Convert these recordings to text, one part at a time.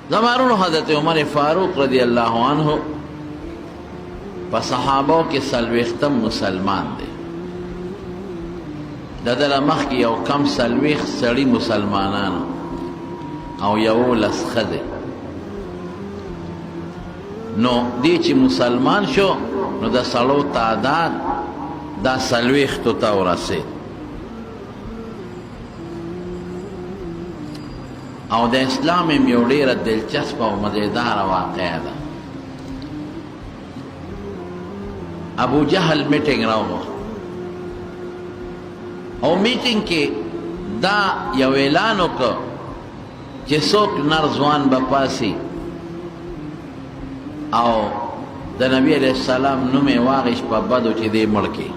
زمانونو حضرت عمر فاروق رضی اللہ عنہ په صحابو کې څلوېښتم مسلمان دی. د ده له مخکې یو کم څلوېښت سړي مسلمانانو او 11 ښځې. نو دی چې مسلمان شو نو د سړو تعداد دا 40 ته ورسېد. او د اسلام هم یو ډېره دلچسپه او مزېداره واقعه ده. ابو جهل میټینګ راوغوښت او میټینګ کې دا یو اعلان وکړ چې څوک نر ځوان به پاسي او د نبی علیہ السلام نوم یې واغېست په بدو چې دی مړ کړي.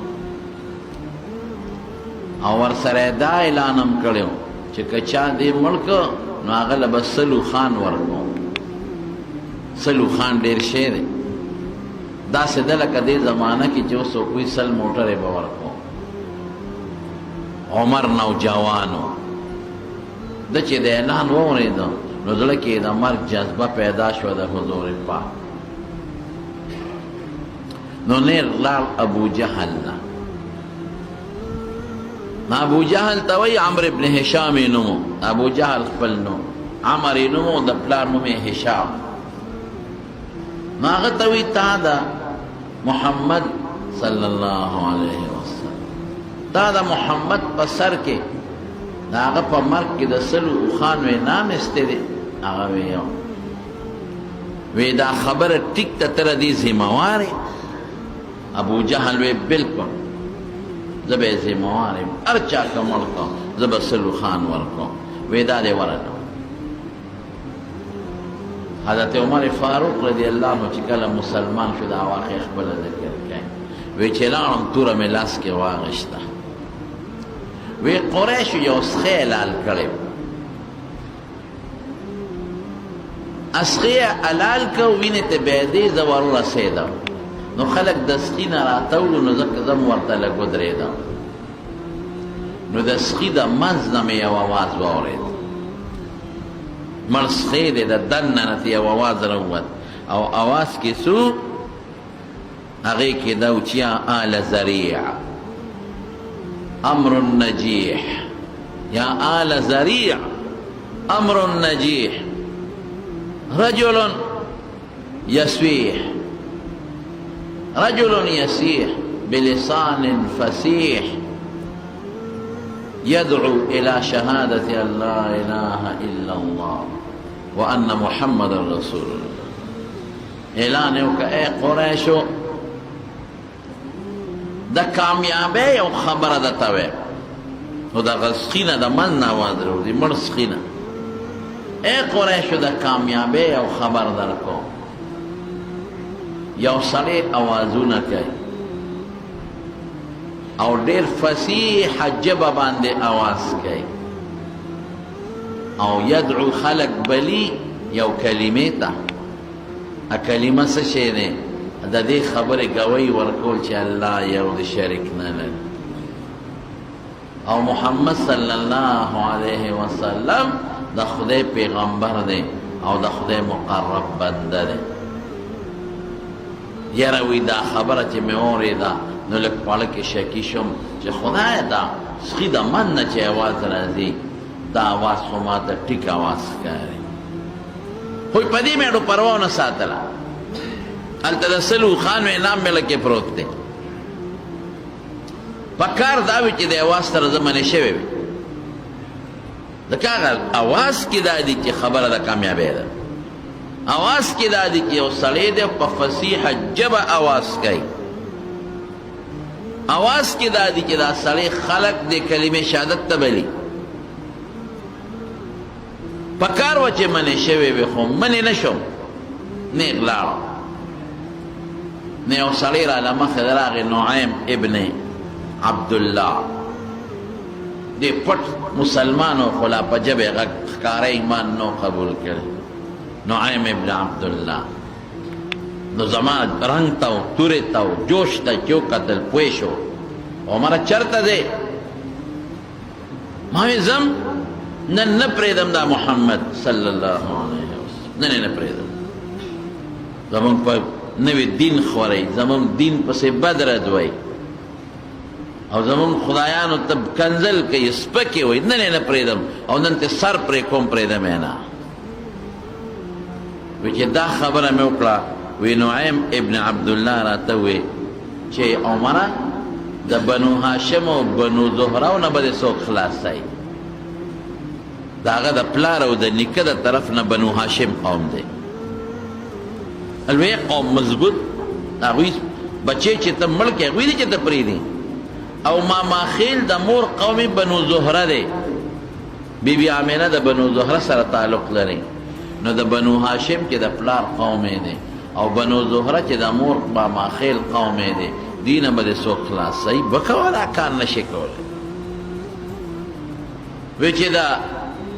او ورسره یې دا اعلان هم کړی و چې که چا دی مړ کړ نو هغه له به سلو خان ورکړو. سلو خان ډېر شی دی. داسې ده لکه دې زمانه کې چې اوس کوئی سل موټرې به ورکړو. عمر نوجوان و. ده چې د اعلان واورېده نو زړه کې یې د مرګ جذبه پیدا شوه د حضور پاک. نو نیر لاړ ابو جهل نه. ابو جهل ته وایي عمرو ابن هشام یې نوم و. ابو جهل خپل نوم، عمر یې نوم و، د پلار نوم یې هشام. نو هغه ته وایي تا د محمد صلی الله علیه وسلم، تا د محمد په سر کې د هغه په مرګ کې د سلو اوښانو انعام ایستی دی. هغه وی یو. وی دا خبره ټیک ته ته د دې ذمهوار یې؟ ابو جهل وی بلکل زه به یې ذمهوار یم، هر چا که مړ کړم زه به سلو خان ورکړم. وی دا دی ورکړم. حضرت عمر فاروق رضی اللہ عنہ چې کله مسلمان شو دا واقع خپله ذکر کوي. وی چې لاړم توره مې لاس کې واغېسته. وی قریشو یو سخی حلال کړی. اسخی یې حلال کړ، وینې ته بېدې زه ور ورسېدم. نو خلک د سخي نه راتوړو نو ځکه زه م ورته لږ ودرېدم. نو د سخي د منځ نه مې یو اواز واورېد. مړ سخی دی، د دننه نه یو اواز راووت او اواز کې څو هغې کې دا و چې یا آل زریع امر نجیح، یا آل زریع امر نجیح رجل یسویح رجل یسیح بلسان فسیح يدعو إلى شهادة أن لا إله إلا الله وأن محمد رسول الله. اعلان یې وکړه ای قریشو د کامیابۍ یو خبره درته وایم. نو دغه سخي نه د منځ نه اواز راوځي، مړ سخي نه. ای قریشو د کامیابۍ یو خبر در کوم. یو سړی اوازونه کوي او ډېر فصیح ژبه باندې اواز کوي او یدعو خلق بلی یو کلمې ته. کلمه څه شی دی؟ د دې خبرې ګوی ورکول چې الله یو د شریک نه لري او محمد صلی الله علیه وسلم د خدای پیغمبر دی او د خدای مقرب بنده دی. یاره وی دا خبره چې مې اورېده نو لږ پاړه کې شکي شوم چې خدایه دا سخي د من نه چې اواز راځي دا اواز خو ما ته ټیک اواز ښکاري. خو په دې مې اډو پروا ونه ساتله. هلته د سلو خانو انعام مې لکې پروت دی. په کار دا وي چې د اواز سره زه منې شوی وي. ځکه هغه اواز کې دا دي چې خبره د کامیابۍ ده. اواز کې دا دي چې یو سړی دی په فصیحه ژبه اواز کوي. اواز کې دا دي چې دا سړی خلق د کلمې شهادت ته بلي. په کار وه چې منې شوی وي خو منې نه شوم، نیغ لاړم. نو یو سړی راله مخې راغی، نعیم ابن عبدالله. دې پټ مسلمان و خو لا په ژبې غږ ښکاره ایمان نو قبول کړی. نعیم ابن عبدالله نو زما رنگ تا و توری تا و جوش تا چیو قتل پوی شو. عمره چرته دی؟ ما وی زم نن نه پرېږدم دا محمد صلی الله علیه وسلم. نه پرېږدم. زمونږ په نوې دین خورئ، زمونږ دین پسې بد رد وئ او زمونږ خدایانو ته کنځل کوي، سپکې وئ. نه پرېږدم او نن ته سر پرې کوم، پرېږدم یې نه. وی چې دا خبره مې وکړه، وی نعیم ابن عبدالله راته وی چې عمره د بنو هاشم او بنو زهراو نه به دې څوک خلاصوي. د هغه د پلار او د نیکه د طرف نه بنو هاشم قوم دی، لوی قوم، مضبوط. هغوی بچې چې ته مړ کړې هغوی دي چې ته پرېږدي. او ماماخیل د مور قوم بنو زهره دی، بیبي آمینه د بنو زهره سره تعلق لري. نو د بنو هاشم چې د پلار قوم دی او بنو زهره چې د مور ماماخیل قوم دی، دینه به دې څوک خلاصوي؟ به کوه، دا کار نشي کولی. وی چې دا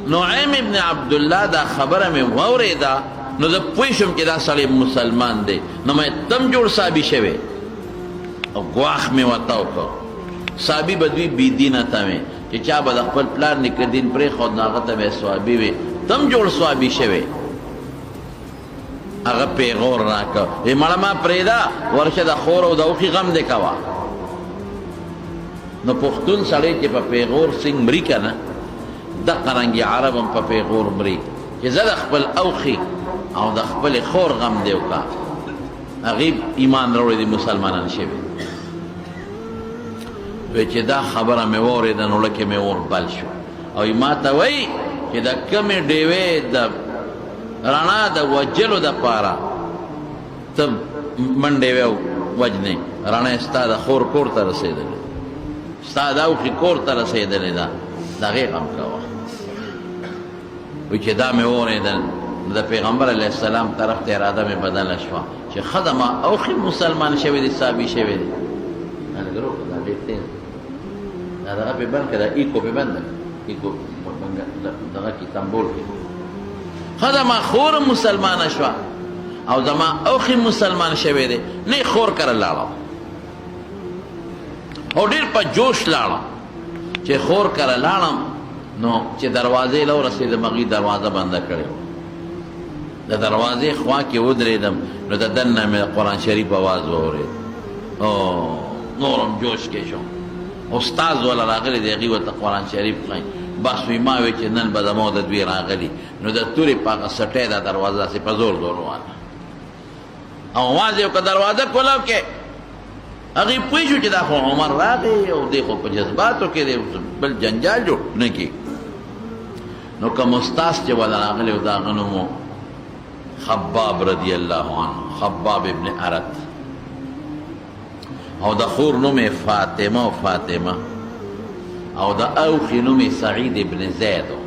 نعیم ابن عبدالله دا خبره مې واورېده نو زه پوه شوم چې دا سړی مسلمان دی. نو مې تم جوړ صحابي شوی او ګواښ مې ورته وکړ. صحابي به دوی بې دینه تمې چې چا به د خپل پلار نیکه دین پرېښود نو هغه ته به یې صحابي وي. تم جوړ صحابي شوی. هغه پیغور راکړ، وی مړه ما پرېږده، ورشه د خور او د اوښي غم دې کوه. نو پښتون سړی چې په پیغور سنګ مري که نه، دقه رنګې عرب هم په پیغور مري چې زه د خپل اوښي او د خپلې خور غم دې وکړه. هغې ایمان راوړی دی، مسلمانان شوي. وی چې دا خبره مې واورېده نو لکه مې اور بل شو. او ما ته وایي چې د کمې ډیوې د رڼا د وجلو دپاره ته منډې وجنې، رڼا ستا د خور کور ته رسېدلې، ستا د اوښي کور ته رسېدلې ده، د هغې غم کوه. وی چې دا مې واورېدل د پیغمبر علیه السلام طرف ته اراده مې بدله شوه چې ښه ده ما اوښي مسلمان شوی دی، صحابي شوی دی. دا ډېر تېز دا دغه پې بند که دا ایکو پې بند ده، ایکو دغه کې تنبول کې ښه ده ما خور مسلمانه شوه او زما اوښي مسلمان شوی دی. نه خور کره لاړم او ډېر په جوش لاړم. چې خور کره لاړم نو چې دروازې له ورسېدم هغې دروازه بنده کړې وه. د دروازې خوا کې ودرېدم نو د دننه مې قرآن شریف اواز واورېد. نورم جوش کې شوم. استاد والا راغلی دی، هغې ورته قرآن شریف ښایي. بس وی ما وی چې نن به زما د دوی راغلي. نو د تورې په هغه سټۍ دا دروازه داسې په زور روانه او اواز یې وکړه دروازه کولاو کې. هغې پوه شو چې دا خو عمر راغی او دی خو په جذباتو کې دی، بل جنجال جوړ نه کړي. نو کوم استاذ چې والا راغلی و د هغه نوم و خباب رضی الله عنه، خباب ابن ارت. او د خور نوم یې فاطمه او فاطمه او د اوښي نوم یې سعید ابن زید و.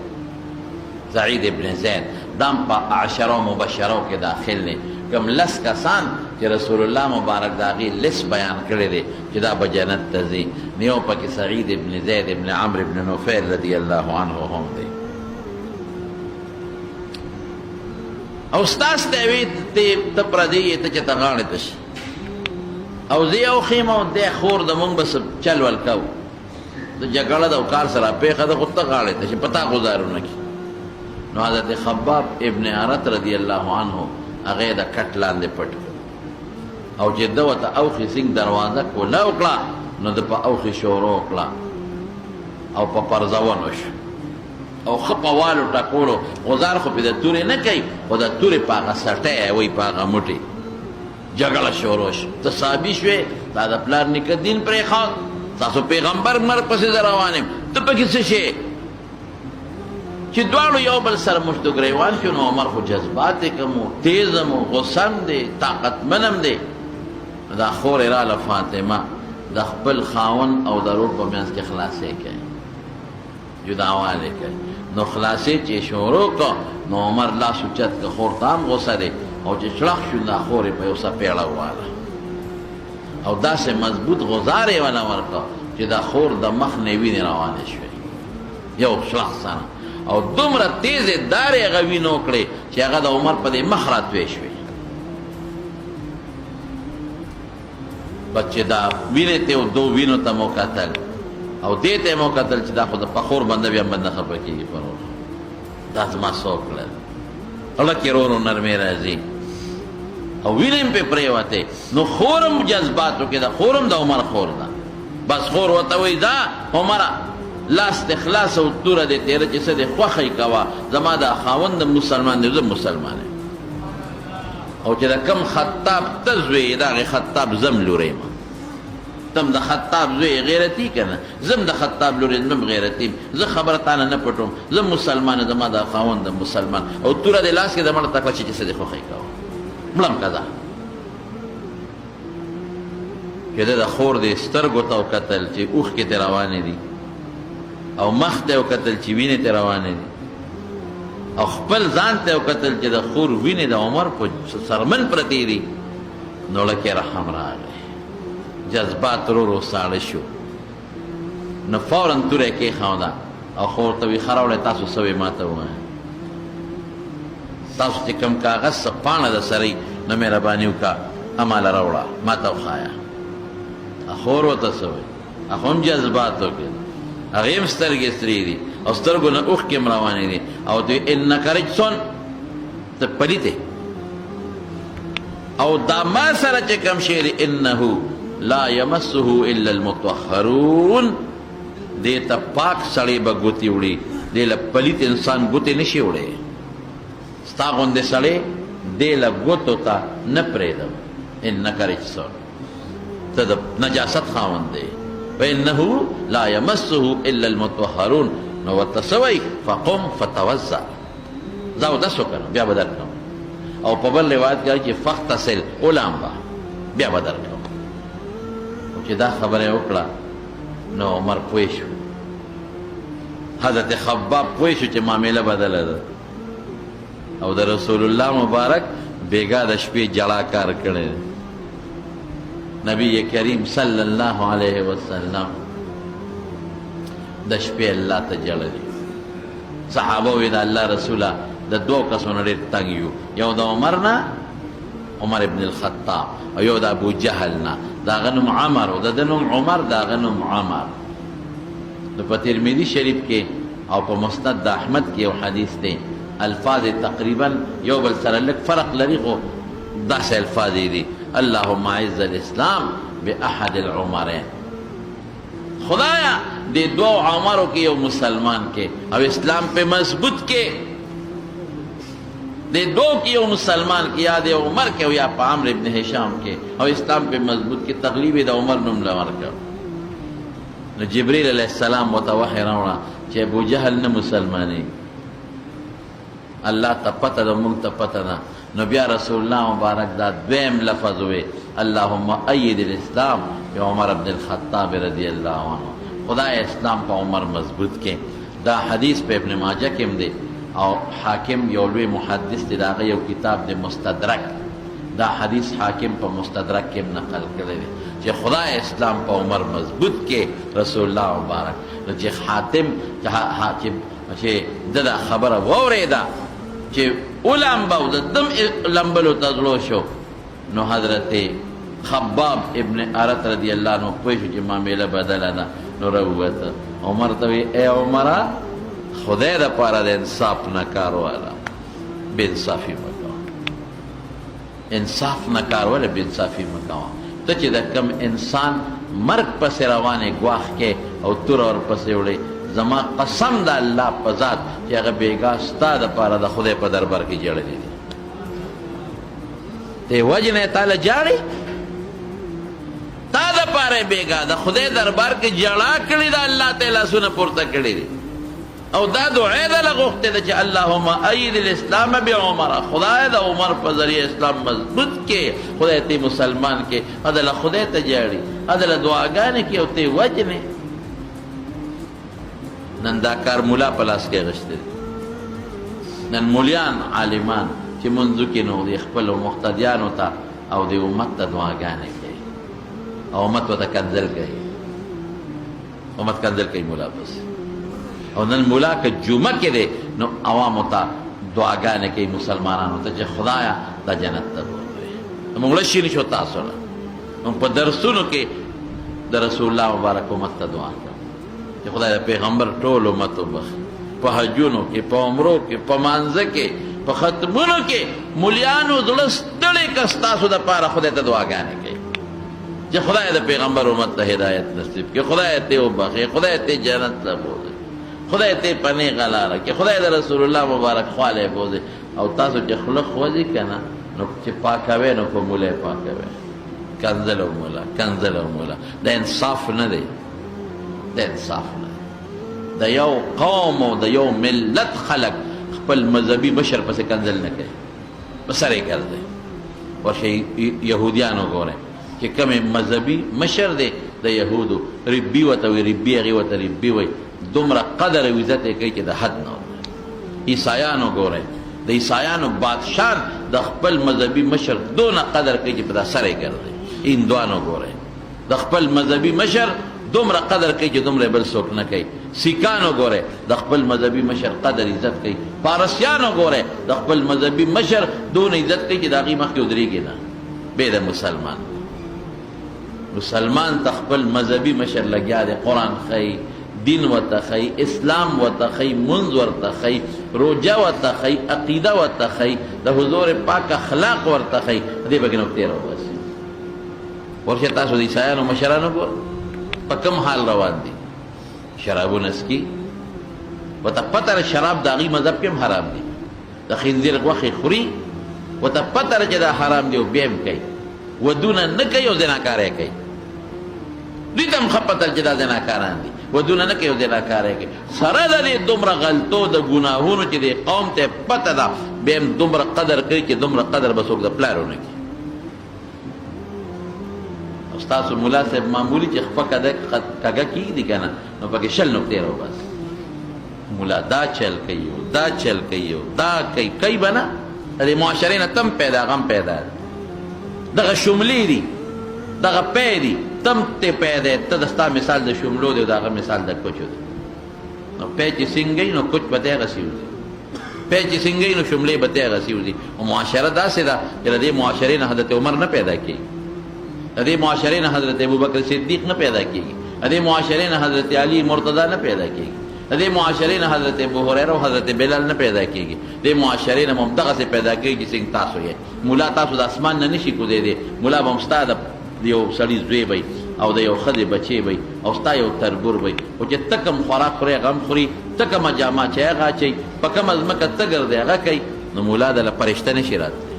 سعید ابن زید دام په عشره مبشرو کې داخل دی. کوم لس کسان چې رسول الله مبارک د هغې لست بیان کړی دی چې دا به جنت ته ځي، نو یو پکې سعید ابن زید ابن عمرو ابن نفیل رضی الله عنه هم دی. او ستاسو ته وی ته پردی یې ته چې ته غاړې ته شي او زه یو خیم او دی خور د مونږ به چل ول کوو، د جګړه د او کار سره پېښه ده، خو ته غاړې ته شي په تا ګزارونه کړي. نو حضرت خباب ابن ارت رضی الله عنه هغې د کټ لاندې پټ او چې ده ورته اوښي سینګ دروازه کوله وکړه نو ده په اوښي شروع وکړه او په پرزولو شو او ښه په والو ټکولو. غزار خو پې د تورې نه کوي، خو د تورې په هغه سټۍ وایي په هغه موټې جګړه شروع شو. ته صحابي شوې، تا د پلار نیکه دین پرېښود، ستاسو پیغمبر مرګ پسې زه روان یم، ته پکې څه شې؟ چې دواړو یو بل سره مشت و ګریوان شو. نو عمر خو جذبات یې کم و، تیز هم و، غصه هم دی، طاقتمن هم دی. دا خور یې راله فاطمه د خپل خاوند او د رور په منځ کې خلاصې کوي، جداوالی کوي. نو خلاصې چې شروع کړه نو عمر لاس اوچت که خور ته هم غصه دی او چې چړق شو دا خور یې په یو څپېړه وواله او داسې مضبوط غزار یې ونه ورکړه چې دا خور د مخ نه وینې روانې شوې یو چړق سره او دومره تیزې دارې هغه وینې وکړې چې هغه د عمر په دې مخ راتوې شوې. بس چې دا وینې ته و دو وینو ته مو کتل او دې ته مو کتل چې دا خو د پخور بنده بیا بنده خفه کېږي. پرور دا زما څوک کړل اړه کې ورو نرمې راځي او وینم په پریوته نو خورم جذباتو کې دا خورم د عمر خور دا بس خور وته وی دا عمره لاس اخلاص او توره دې تیر چې څه دې خوخی کوا زما دا خاوند مسلمان دی زه مسلمان او چې دا کم خطاب تزوی دا خطاب زم لوریم تم د خطاب زوی غیرتی کنه زم د خطاب لوریم غیرتی زه خبره تعالی نه پټوم زه مسلمان زما دا خاوند مسلمان او توره دې لاس کې د مړ تک چې څه دې خوخی کوا ملم کذا چې د خور دې سترګو ته وکتل چې اوښ کې ترې روانې دي او مخ ته وکتل چې وینې ترې روانې دي او خپل ځان ته وکتل چې د خور وینې د عمر په سرمن پرتې دي نو لکې رحم راغی جذبات ورو ساړه شو نو فورا توره کېښوده او خور ته وي ښه راوړی تاسو څه ما ته ووایه تاسو چې کوم کاغذ څه پاڼه د سرۍ نو مهرباني وکړه اماله راوړه ما ته وښایه خور ورته څه وایي هغه هم جذبات وکړي هغې هم سترګې سرې دي او سترګو نه اوښکې هم روانې دي او دوی انک رجسون ته پلیتې او دا ما سره چې کوم شی دی انه لا یمسه الا المطهرون دې ته پاک سړی به ګوتې وړي دې له پلیت انسان ګوتې نشي وړی ستا غوندې سړی دې له ګوتو ته نه پرېږدم انک رجسون ته د نجاست خاوند دی فإنه لا يمسه إلا المطهرون نو ورته څه وایي فقم فتوضأ ځه اودس وکړه بیا به درکړم او په بل روایت کې چې فاغتسل ولامبه بیا به درکړم چې دا خبره یې وکړه نو عمر پوه شو حضرت خباب پوه شو چې معامله بدله ده او د رسول الله مبارک بیګا د شپې جړا کار کړی نبی کریم صلی الله علیه وسلم د شپې الله ته جړلی صحابه وی د الله رسوله د دوه کسونو ډېر تنګ یو یو د عمر نه عمر ابن الخطاب او یو د ابو جهل نه د هغه نوم عمر او د ده نوم عمر د هغه نوم عمر نو په ترمذي شریف کې او په مسند د احمد کې یو حدیث دی الفاظ تقریبا یو بل سره لږ فرق لري خو داسې الفاظ دي اللهم اعز الاسلام باحد العمرين خدایا دې دوه عمرو کې یو مسلمان کې او اسلام په مضبوط کې دې دوه کې یو مسلمان کې یا د عمر کې او یا په عمرو ابن هشام کې او اسلام په مضبوط کې تغلیب د عمر نوم لورکړ نو جبريل علیه السلام ورته وحی راوړه چې ابو جهل نه مسلمانې الله ته پته ده موږ ته پته ده نو بیا رسول الله مبارک دا دویم لفظ وی اللهم اید الاسلام بعمر ابن الخطاب رضی الله عنه خدای اسلام په عمر مضبوط کې دا حدیث په ابن ماجه کې هم دی او حاکم یو لوی محدث دی د هغه یو کتاب دی مستدرک دا حدیث حاکم په مستدرک کې نقل کړی دی چې خدای اسلام په عمر مضبوط کې رسول الله مبارک نو چې حاتم چې دا خبره واورېده چې ولامبه او د دم لمبلو ته زړه شو نو حضرت خباب ابن ارت رضی الله عنه پوه شو چې معامله بدله ده نو راووته عمر ته وی ای عمره خدای دپاره د انصاف نه کار واله بې انصافي مه کوه انصاف نه کار واله بې انصافي مه کوه ته چې د کم انسان مرګ پسې روانې ګواښ کې او توره ورپسې وړې زما قسم د الله په ذات چې هغه بیګا ستا دپاره د خدای په دربار کې جړلی دی دې وجې نه یې تاله جاړې تا دپاره یې بیګا د خدای دربار کې جړا کړې ده الله ته یې لاسونه پورته کړي دي او دا دعا یې دله غوښتې ده چې اللهم اید الاسلام بعمر خدای د عمر په ذریعه اسلام مضبوط کې خدای ته مسلمان کې ادله خدای ته جاړي ادله دعاګانې کې او ته وجنې نن دا کار مولا په لاس کې اخیستی دی نن مولیان عالمان چې منځو کې نو د خپلو مقتدیانو ته او د امت ته دعاګانې کوي او امت ورته کنځل کوي امت کنځل کوي مولا پس او نن مولا که جمعه کې دی نو عوامو ته دعاګانې کوي مسلمانانو ته چې خدایا دا جنت ته بوځوي موږ شي نشو تاسو نه په درسونو کې د رسول الله مبارک امت ته دعا کوي چې خدای د پیغمبر ټول امت وبخي په حجونو کې په عمرو کې په مانځه کې په ختمونو کې مولیانو زړه ستړی که ستاسو دپاره خدای ته دعاګانې کوي چې خدای د پیغمبر امت ته هدایت نصیب کړي، خدای ته وبخي، خدای ته جنت ته بوځي، خدای ته په نیغه لاره کې، خدای د رسول الله مبارک خواله بوځي. او تاسو چې خوله خوځي که نه نو چې پاکوي نو په مولی پاکوي. کنزل او مولا، کنزل او مولا. د انصاف نه دی، د انصاف نه دی. د یو قوم او د یو ملت خلق خپل مذهبي مشر پسې کنزل نه کوي، په سر یې ګرځي. ورشئ یهودیانو ګورئ چې کوم مذهبي مشر دی د یهودو، ربي ورته وایي، ربي هغې ورته ربي وایي، دومره قدر او عزت یې کوي چې د حد نه. عیسایانو ګورئ، د عیسایانو بادشاه د خپل مذهبي مشر دونه قدر کوي چې په دا سر یې ګرځي. هندوانو ګورئ د خپل مذهبي مشر دومره قدر کوي چې دومره بل څوک نه کوي. سیکانو ګورئ د خپل مذهبي مشر قدر عزت کوي. پارسیانو ګورئ د خپل مذهبي مشر دونه عزت کوي چې د هغې مخکې ودرېږي نه. بې د مسلمان، مسلمان ته خپل مذهبي مشر لګیا دی، قرآن ښیي، دین ورته ښیي، اسلام ورته ښیي، منځ ورته ښیي، روژه ورته ښیي، عقیده ورته ښیي، د حضور پاک اخلاق ورته ښیي. دې پکې نقطې راوباسي. ورشه تاسو د عیسایانو مشرانو ګورئ په کوم حال روان دي. شرابونه څکي، ورته پته ده شراب د هغې مذهب کې هم حرام دي. د خنزیر غوښې خوري، ورته پته ده چې دا حرام دی او بیا هم کوي. ودونه نه کوي او زناکاری کوي. دوی ته هم ښه پته چې دا زناکاران دي، ودونه نه کوي او زناکاری کوي. سره د دې دومره غلطو د ګناهونو چې دې قوم ته پته ده، بیا هم دومره قدر کوي چې دومره قدر به څوک د پلار ونه کړي. ستاسو ملا صاحب معمولي چې خپه کږه کېږدي که نه نو پکې شل نقطې راوباسي. ملا دا چل کوي او دا چل کوي او دا کوي به نه، د دې معاشرې نه تم پیدا غم پیدا دی. دغه شملې دي، دغه پی دي، تم ته پیدا دی. ته د ستا مثال د شملو دی او د هغه مثال د کوچو دی. نو پی چې سینګی نو کوچ به دغسې وځي، پی چې سینګی نو شملې به دغسې وځي. او معاشره داسې ده چې د دې معاشرې نه حضرت عمر نه پیدا کېږي، د دې معاشرې نه حضرت ابوبکر صدیق نه پیدا کېږي، د دې معاشرې نه حضرت علي مرتضی نه پیدا کېږي، د دې معاشرې نه حضرت ابو هریره او حضرت بلال نه پیدا کېږي. دې معاشرې نه هم دغسې پیدا کېږي څنګه تاسو یې. ملا تاسو د اسمان نه نشي کوزېدی، ملا به هم ستا د یو سړي زوی وی او د یو ښځې بچی وی او ستا یو تربور وی. خو چې ته کوم خوراک خورې هغه هم خوري، ته کومه جامه چې هغه اچوي، په کومه ځمکه ته ګرځې هغه کوي. نو ملا دله فرشته نشي راتلی.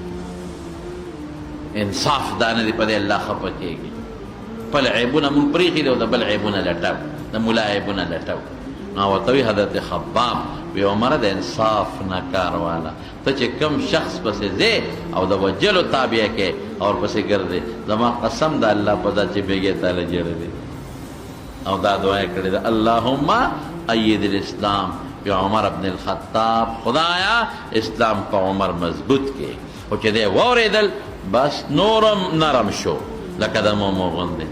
انصاف دا نه دی په دې الله خفه کېږي. خپل عیبونه مونږ پرېښي دي او د بل عیبونه لټو، د ملا عیبونه لټو. نو ورته وایي حضرت خباب وی عمره د انصاف نه کار واله. ته چې کوم شخص پسې ځې او د وجلو تابع کې او ورپسې ګرځې، زما قسم د الله په ذات چې بېګې تاله جوړوي. او دا دعا یې کړې ده، اللهم اید الاسلام بعمر بن الخطاب. خدایا اسلام په عمر مضبوط کې. خو چې دی واورېدل بس نورم نرم شو لکه د مومو غوندې.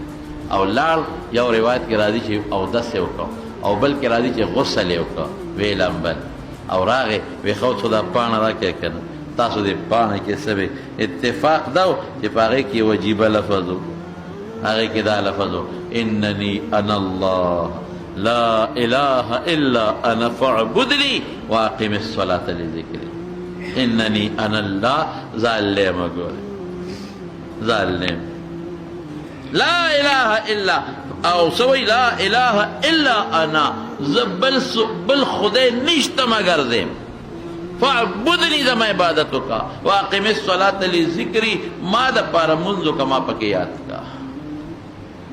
او لاړ. یو روایت کې راځي چې اودس یې وکړ، او بل کې راځي چې غسل یې وکړ، ویې لامبل او راغې ویې ښه څو دا پاڼه راکړې که نه. تاسو دې پاڼه کې څه وی اتفاق ده چې په هغې کې وجیبه لفظ و، هغې کې دا لفظ و انني انا الله لا اله الا انا فاعبدني واقم الصلاة لذکري. انني انا الله ظالم ګوره، ظالم لا اله الا او سوی لا اله الا انا بل خدای نشته مگر زم. فاعبدني زما عبادت وکا، واقم الصلاة لذکری ما د پاره منځ وکا، ما پکې یاد کا.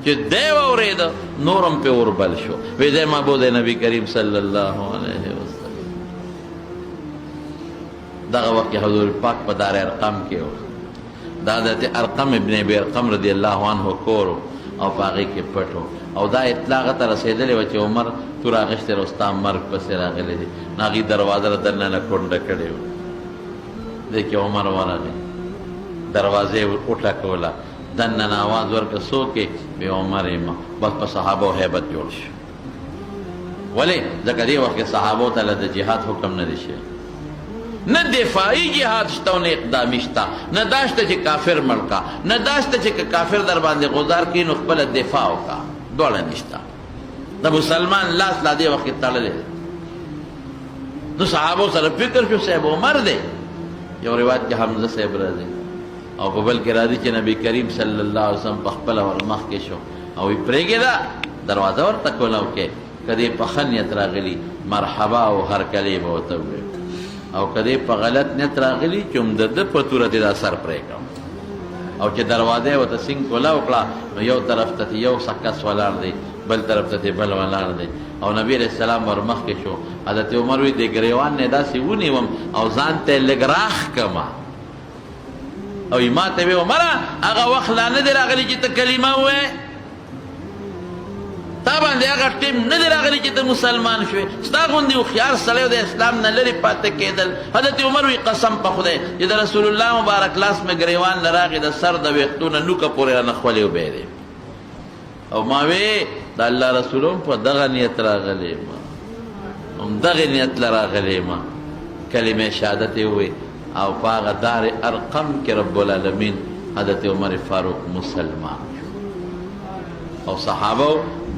چې دی واورېده نورم پې وربل شو. وی دی معبود نبی کریم صلی الله علیه وسلم. دغه وخت حضور پاک په دار ارقم کې و. دا حضرت ارقم ابن ابي ارقم رضی الله عنه کور او په هغې کې پټ و. او دا اطلاع هغه ته رسېدلې وه چې عمر تور اخیستی او ستا مرګ پسې راغلی دی. نو هغې دروازه له دننه کونډه کړې وه. دی کې عمر ورغی، دروازه یې وټکوله، دننه آواز ورکړه څوک یې؟ وی عمر یم. بس په صحابو هیبت جوړ شو. ولې؟ ځکه دې وخت کې صحابو ته له د جهاد حکم نه دی شوی. نه دفاعي جهاد شته او نه اقدامي شته، نه دا شته چې کافر مړ کا، نه دا شته چې کافر در باندې غذار کړي نو خپله دفاع وکړه. دواړه نشته. د مسلمان لاس لا دې وخت کې تړلی دی. نو صحابو سره فکر شو صاحب عمر دی یو روایت کې حمزه صاحب راځي او په بل کې راځي چې نبی کریم صلی الله علیه وسلم په خپل ورمخ کې شو او یې پرېږده دروازه ورته کولاو کې کدی په ښه نیت راغلي مرحبا او هرکلی به ورته ووایي او کدی په غلط نیت راغلي چې هم د ده په توره دې دا سر پرېږدم او چې دروازه یې ورته سینګ کولاو کړه نو یو طرف ته یو کس ولاړ دی بل طرف ته بل ولاړ دی او نبی علیہ السلام ورمخ کې شو حضرت عمر وی د ګریوان نه داسې ونیوم او ځان ته لږ راښ کړمه او ما ته وی عمره هغه وخت لا نه دی راغلی چې ته کلمه ووایې تا باندې هغه ټیم نه دی راغلی چې ته مسلمان شوې ستا غوندې هوښیار سړی د اسلام نه لرې پاتې کېدل حضرت عمر وی قسم په خدای چې د رسول الله مبارک لاس مې ګریوان نه راغی د سر د ویښتو نه نوکه پورې رانه خولې وبهېدې او ما وی د الله رسول هم په دغه نیت راغلی ما هم دغه نیت له راغلی ما کلمه شهادت یې ووایي او په هغه دار ارقم کې رب العالمین حضرت عمر فاروق مسلمان شو او صحابه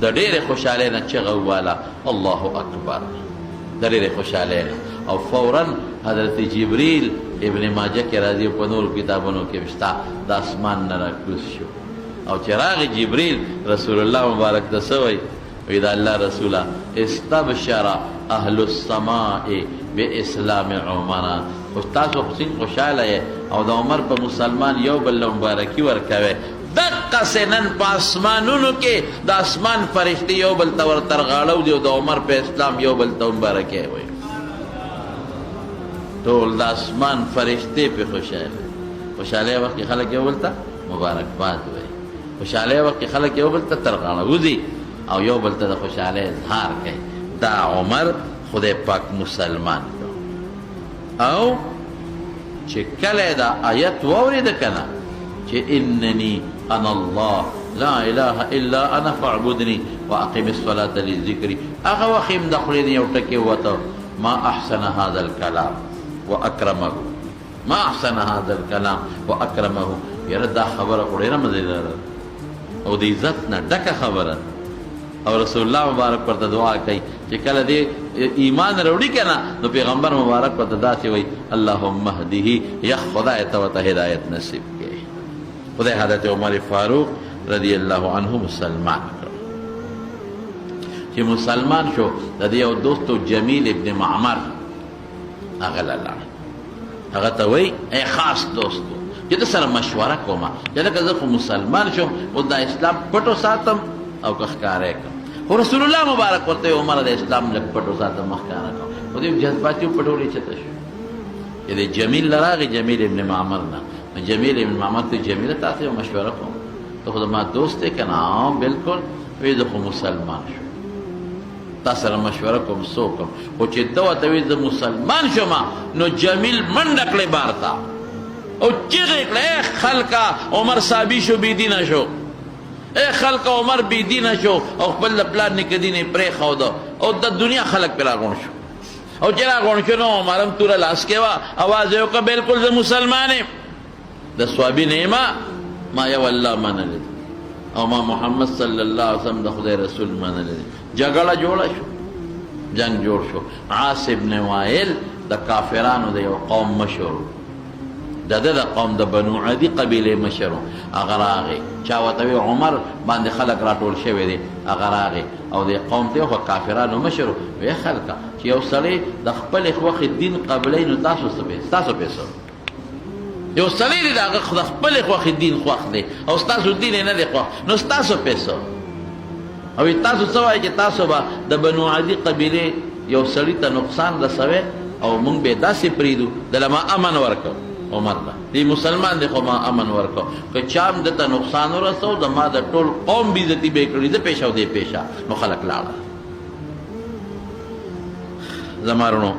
د ډېرې خوشحالۍ نه چغه وواله الله اکبر د ډېرې خوشحالۍ نه او فورا حضرت جبریل ابن ماجه کې راځي په نور کتابونو کې شته د اسمان نه راکوز شو او چې راغی جبریل رسول الله مبارک ته څه وایي وی د الله رسوله استبشر اهل السماء باسلام عمر خو تاسو خوشحاله یې او د عمر په مسلمان یو بل له مبارکي ورکوئ دقسې نن په اسمانونو کې د اسمان فرښتې یو بل ته ورته رغاړو دي او د عمر په اسلام یو بل ته مبارکي وایي ټول د اسمان فرښتې پې خوشحاله وخت کې خلک یو بل ته مبارکباد وایي خوشحاله وخت کې خلک یو بل ته ترغاړه وځي او یو بل ته د خوشحالۍ اظهار کوي دا عمر خدای پاک مسلمان کړو او چې کله دا آیت واورېده که نه چې انني انا الله لا اله الا انا فاعبدني واقم الصلاه لذکري هغه وخت یې د خولې نه یو ټکې ووته ما احسن هذا الكلام واکرمه ما احسن هذا الكلام واکرمه یاره دا خبره خو ډېره مزېداره او د عزت نه ډکه خبره او رسول الله مبارک ورته دعا کوي چې کله دې ایمان راوړي که نه نو پیغمبر مبارک ورته داسې وایي اللهم اهده یا خدای ته ورته هدایت نصیب کړي خدای حضرت عمر فاروق رضی الله عنه مسلمان کړ چې مسلمان شو د دې یو دوستو جمیل ابن معمر هغه لاړ هغه ته وایي ای خاص دوستو چې د سره مشوره کومه چې لکه زه خو مسلمان شم او د اسلام پټو ساتم او که ښکاره کړم خو رسول الله مبارک ورته عمر د اسلام لږ پټو ساتم ښکاره کړم خو دې جذباتي پټولی چته شو چې د جمیل نه راغی جمیل ابن معمر نه نو جمیل ابن معمر ته جمیله تاسې یو مشوره کوم ته خو زما دوست دی که نه بلکل وایي زه خو مسلمان شم تا سره مشوره کوم څه وکړم خو چې ده ورته وایي زه مسلمان شم نو جمیل منډه کړې بار ته او چیغې کړه ای خلکه عمر صحابي شو بېدینه شو ای خلک عمر بی دینه شو او خپل د پلار نیکه دین یې پرېښوده او د دنیا خلک پرې راغونډ شو او چې راغونډ شو نو عمر هم توره لاس کې وه اواز یې وکړه بلکل زه مسلمان یم د صحابي نه یم ما یو الله منلی او ما محمد صلی الله علیه وسلم د خدای رسول منلی جګړه جوړه شو جنگ جوړ شو عاص ابن وائل د کافرانو د یو قوم مشر د ده د قوم د بنو عدي قبیلې مشر و هغه راغی چا ورته وی عمر باندې خلک راټول شوي دي هغه راغی او د قوم ته خو کافرانو مشر و وی خلکه چې یو سړی د خپلې خوښې دین قبلوي نو تاسو ستاسو پیسو یو سړی دی د هغه د خپلې خوښې دین خوښ دی او ستاسو دین یې نه دی خوښ نو ستاسو پیسو او تاسو څه وایئ چې تاسو به د بنو عدي قبیلې یو سړي ته نقصان رسوئ او موږ به یې داسې پرېږدو دله ما امن ورکړو عمر ته دی مسلمان دی خو ما امن ورکړو که چا هم دته نقصان ورسو د ما د ټول قوم بېعزتي به یې کړي زه پیشه او دی پیشه نو خلک لاړه زما رڼو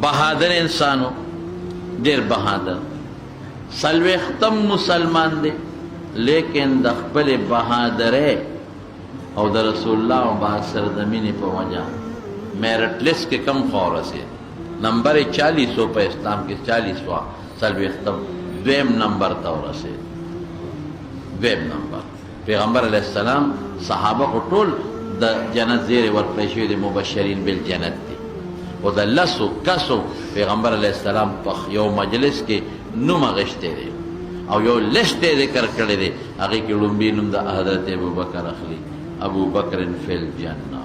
بهادر انسانو ډېر بهادر څلوېښتم مسلمان دی لیکن د خپلې بهادرۍ او د رسول الله مبارک سره د مینې په وجه میرټ لیسټ کې کم خوا ورسېد نمبر 40 په اسلام کې 40 وا څلوېښتم دویم نمبر ته ورسېد دویم نمبر پیغمبر علیه السلام صحابه خو ټول د جنت زیرې ورکړی شوي دي مبشرین بالجنت دي او د لسو کسو پیغمبر علیه السلام په یو مجلس کې نوم اغشتی دی او یو لسټ یې ذکر کړی دی هغې کې لومبي نوم د حضرت ابوبکر اخلي ابوبکر فی الجنه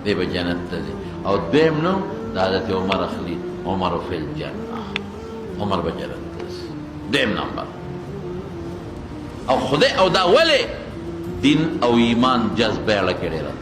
دی به جنت ته ځي او دویم نوم د حضرت عمر اخلي عمر فی الجنه عمر به جنت ته ځي دویم نمبر او خدای او دا ولې دین او ایمان جذبه اړه کې ډېره